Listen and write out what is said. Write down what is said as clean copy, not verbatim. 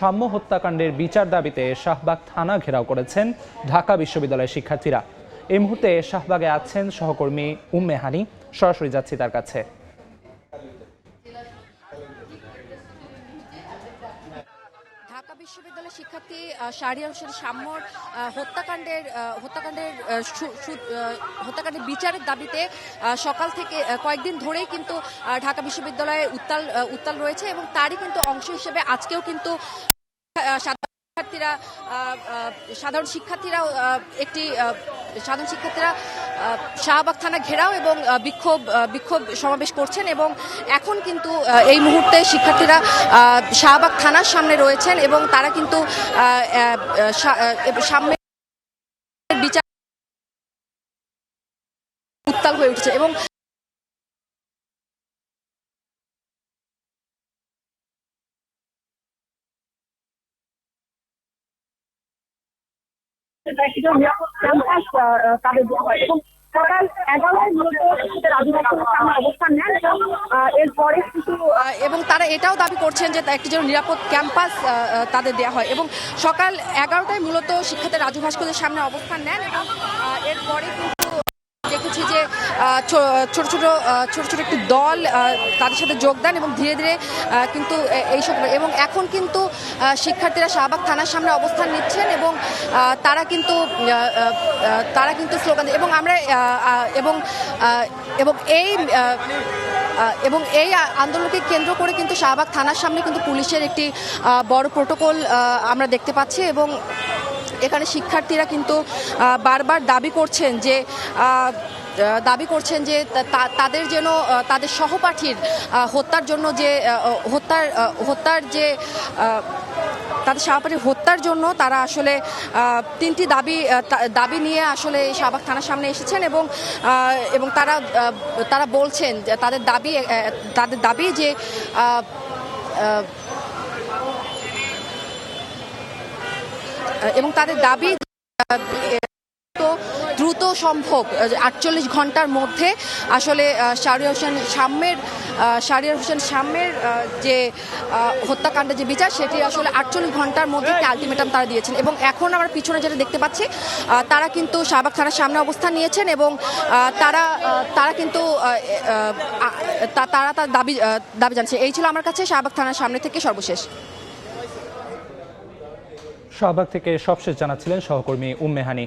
শাম্য হত্যাকাণ্ডের বিচার দাবিতে শাহবাগ থানা ঘেরাও করেছেন ঢাকা বিশ্ববিদ্যালয়ের শিক্ষার্থীরা। এই মুহূর্তে শাহবাগে আছেন সহকর্মী উম্মে হানি। সরাসরি যাচ্ছি তার কাছে। ঢাকা বিশ্ববিদ্যালয়ের শিক্ষার্থী শাহরিয়ার হোসেন শাম্যর হত্যাকাণ্ডের বিচারের দাবিতে সকাল থেকে কয়েকদিন ধরেই কিন্তু ঢাকা বিশ্ববিদ্যালয়ে উত্তাল রয়েছে এবং তারই কিন্তু অংশ হিসেবে আজকেও কিন্তু সাধারণ শিক্ষার্থীরা শাহবাগ থানা ঘেরাও এবং বিক্ষোভ সমাবেশ করছেন এবং এখন কিন্তু এই মুহূর্তে শিক্ষার্থীরা শাহবাগ থানার সামনে রয়েছেন এবং তারা কিন্তু সামনে বিচার উত্তাল হয়ে উঠেছে এবং সকাল 11টায় মূলত অবস্থান নেন এরপরে কিন্তু এবং তারা এটাও দাবি করছেন যে একটি যেন নিরাপদ ক্যাম্পাস তাদের দেওয়া হয় এবং সকাল 11টায় মূলত শিক্ষার্থী রাজু ভাস্কর্যের সামনে অবস্থান নেন এবং এরপরে কিন্তু দেখেছি যে ছোট ছোট একটি দল তাদের সাথে যোগ দেন এবং ধীরে ধীরে কিন্তু এইসব এবং এখন কিন্তু শিক্ষার্থীরা শাহবাগ থানার সামনে অবস্থান নিচ্ছেন এবং তারা কিন্তু স্লোগান এবং আমরা এবং এই আন্দোলনকে কেন্দ্র করে কিন্তু শাহবাগ থানার সামনে কিন্তু পুলিশের একটি বড় প্রোটোকল আমরা দেখতে পাচ্ছি এবং এখানে শিক্ষার্থীরা কিন্তু বারবার দাবি করছেন যে তাদের যেন তাদের সহপাঠীর হত্যার জন্য যে তাদের সহপাঠীর হত্যার জন্য তারা আসলে তিনটি দাবি নিয়ে আসলে শাহবাগ থানার সামনে এসেছেন এবং তারা বলছেন যে তাদের দাবি যে এবং তাদের দাবি দ্রুত সম্ভব 48 ঘন্টার মধ্যে আসলে শাহরিয়ার হোসেন শাম্যের যে হত্যাকাণ্ডের যে বিচার সেটি আসলে 48 ঘন্টার মধ্যে একটি আলটিমেটাম তারা দিয়েছেন এবং এখন আমরা পিছনে যেটা দেখতে পাচ্ছি তারা কিন্তু শাহবাগ থানার সামনে অবস্থান নিয়েছেন এবং তারা কিন্তু তার দাবি জানছে। এই ছিল আমার কাছে শাহবাগ থানার সামনে থেকে সর্বশেষ। শাহবাগ থেকে সবশেষ জানাচ্ছিলেন সহকর্মী উম্মে হানি।